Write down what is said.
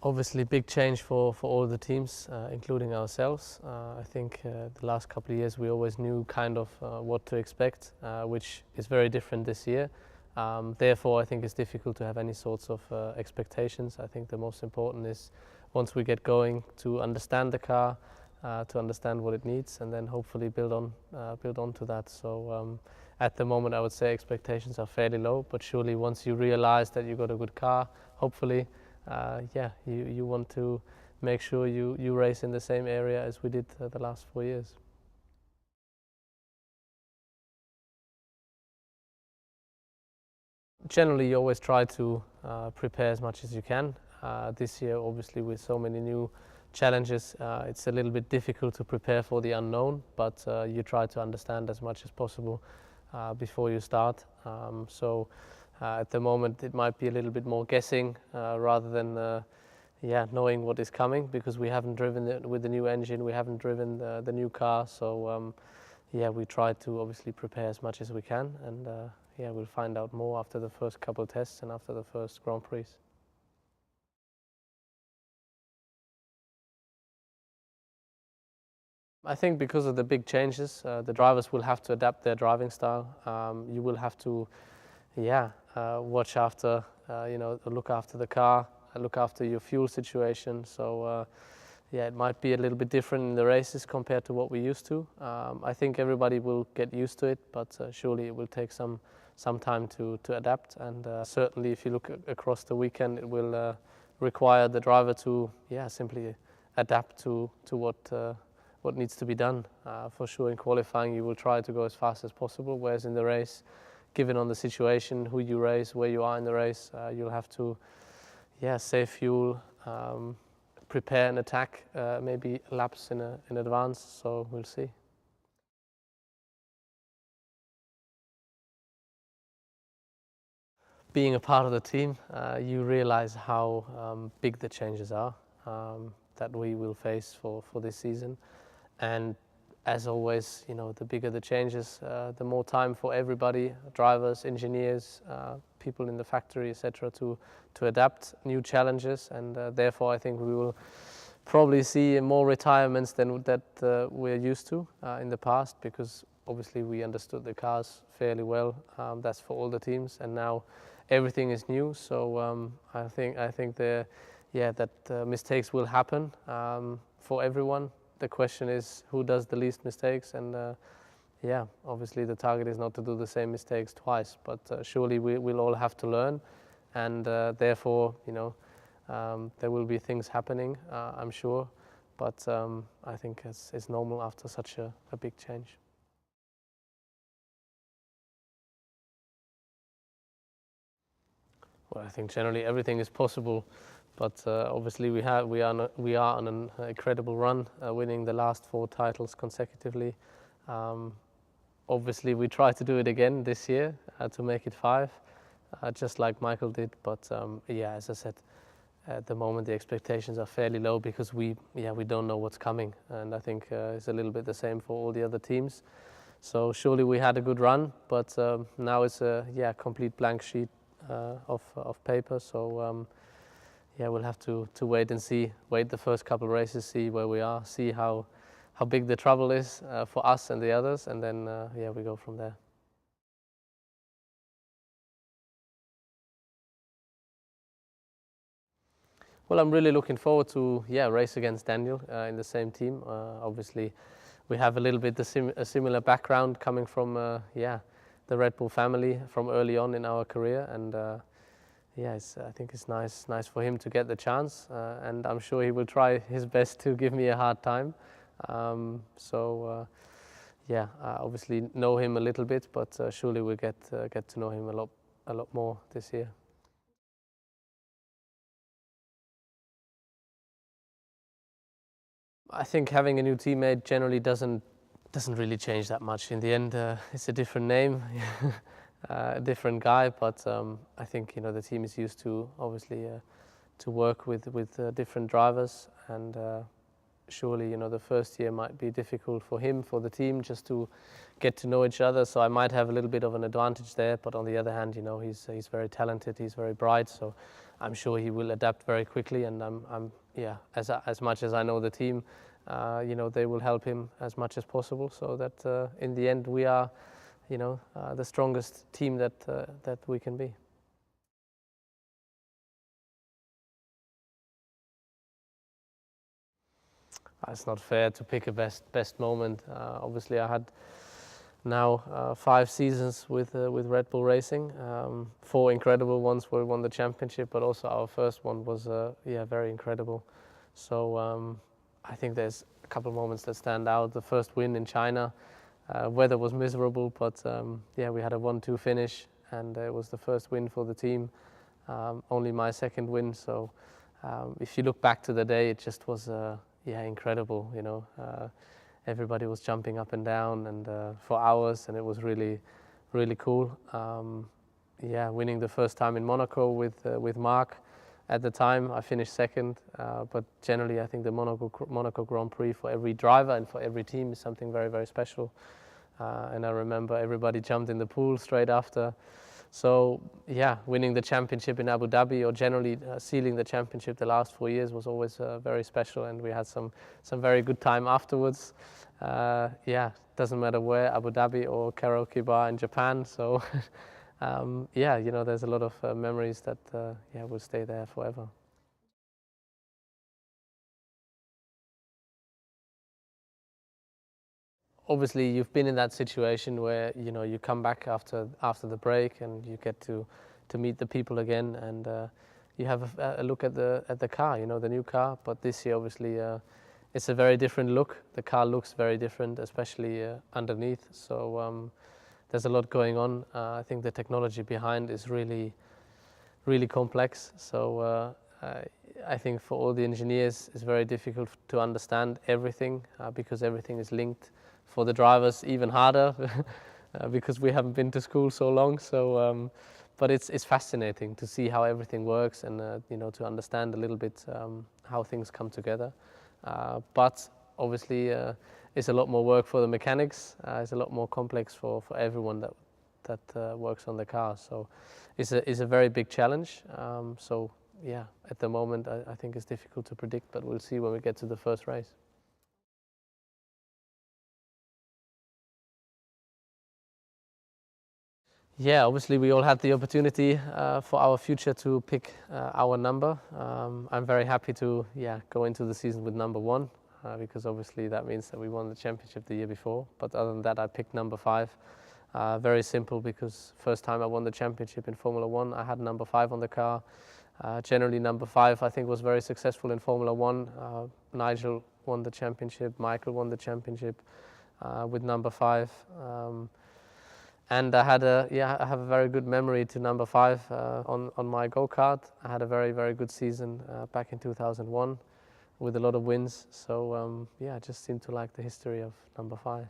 Obviously, big change for all the teams, including ourselves. I think the last couple of years we always knew kind of what to expect, which is very different this year. Therefore, I think it's difficult to have any sorts of expectations. I think the most important is once we get going to understand the car, to understand what it needs, and then hopefully build on to that. So at the moment, I would say expectations are fairly low, but surely once you realize that you got a good car, hopefully, you want to make sure you race in the same area as we did the last 4 years. Generally, you always try to prepare as much as you can. This year, obviously, with so many new challenges, it's a little bit difficult to prepare for the unknown, but you try to understand as much as possible before you start. At the moment, it might be a little bit more guessing rather than knowing what is coming, because we haven't driven it with the new engine, we haven't driven the new car. So we try to obviously prepare as much as we can, and we'll find out more after the first couple of tests and after the first Grand Prix. I think because of the big changes, the drivers will have to adapt their driving style. You will have to, watch after, look after the car, look after your fuel situation. So, it might be a little bit different in the races compared to what we used to. I think everybody will get used to it, but surely it will take some time to adapt. And certainly, if you look across the weekend, it will require the driver to, simply adapt to what needs to be done. For sure, in qualifying, you will try to go as fast as possible, whereas in the race, given on the situation, who you race, where you are in the race, you'll have to save fuel, prepare and attack maybe laps in advance. So we'll see. Being a part of the team, you realize how big the changes are that we will face for this season. And as always, the bigger the changes, the more time for everybody, drivers, engineers, people in the factory, etc., to adapt new challenges. And therefore, I think we will probably see more retirements than that we're used to in the past, because obviously we understood the cars fairly well. That's for all the teams, and now everything is new. So I think that mistakes will happen for everyone. The question is who does the least mistakes, and obviously the target is not to do the same mistakes twice, but surely we'll all have to learn, and therefore there will be things happening, I'm sure, but I think it's normal after such a big change. Well, I think generally everything is possible. But obviously we are on an incredible run, winning the last 4 titles consecutively. Obviously we try to do it again this year to make it 5, just like Michael did. But as I said, at the moment the expectations are fairly low, because we don't know what's coming, and I think it's a little bit the same for all the other teams. So surely we had a good run, but now it's a complete blank sheet of paper. So. We'll have to wait and see, wait the first couple of races, see where we are, see how big the trouble is for us and the others, and then we go from there. Well, I'm really looking forward to race against Daniel in the same team. Obviously, we have a little bit a similar background, coming from the Red Bull family from early on in our career, and I think it's nice for him to get the chance, and I'm sure he will try his best to give me a hard time. I obviously know him a little bit, but surely we'll get to know him a lot more this year. I think having a new teammate generally doesn't really change that much. In the end, it's a different name. A different guy, but I think the team is used to obviously to work with different drivers, and surely, you know, the first year might be difficult for him, for the team, just to get to know each other. So I might have a little bit of an advantage there. But on the other hand, you know, he's very talented, he's very bright. So I'm sure he will adapt very quickly. And yeah, as much as I know the team, you know, they will help him as much as possible, so that in the end we are, you know, the strongest team that we can be. It's not fair to pick a best moment. Obviously, I had now 5 seasons with Red Bull Racing. 4 incredible ones where we won the championship, but also our first one was yeah, very incredible. So I think there's a couple of moments that stand out. The first win in China, weather was miserable, but yeah, we had a 1-2 finish, and it was the first win for the team. Only my second win. So if you look back to the day, it just was yeah, incredible. You know, everybody was jumping up and down and for hours, and it was really cool. Yeah, winning the first time in Monaco with Marc. At the time, I finished second, but generally, I think the Monaco Grand Prix for every driver and for every team is something very special. And I remember everybody jumped in the pool straight after. So yeah, winning the championship in Abu Dhabi, or generally sealing the championship the last 4 years, was always very special, and we had some very good time afterwards. Yeah, doesn't matter where, Abu Dhabi or karaoke bar in Japan. So yeah, you know, there's a lot of memories that yeah, will stay there forever. Obviously, you've been in that situation where, you know, you come back after the break and you get to meet the people again, and you have a look at the car, you know, the new car. But this year, obviously, it's a very different look. The car looks very different, especially underneath. So there's a lot going on. I think the technology behind is really complex. So I think for all the engineers, it's very difficult to understand everything because everything is linked. For the drivers, even harder because we haven't been to school so long. So, but it's fascinating to see how everything works, and you know, to understand a little bit how things come together. But obviously, it's a lot more work for the mechanics. It's a lot more complex for everyone that works on the car. So, it's a very big challenge. So, yeah, at the moment, I think it's difficult to predict, but we'll see when we get to the first race. Yeah, obviously we all had the opportunity for our future to pick our number. I'm very happy to go into the season with number 1 because obviously that means that we won the championship the year before. But other than that, I picked number 5. Very simple, because first time I won the championship in Formula 1, I had number 5 on the car. Generally, number 5 I think was very successful in Formula 1. Nigel won the championship, Michael won the championship with number 5. And I have a very good memory to number 5 on my go-kart. I had a very good season back in 2001 with a lot of wins. So yeah, I just seem to like the history of number 5.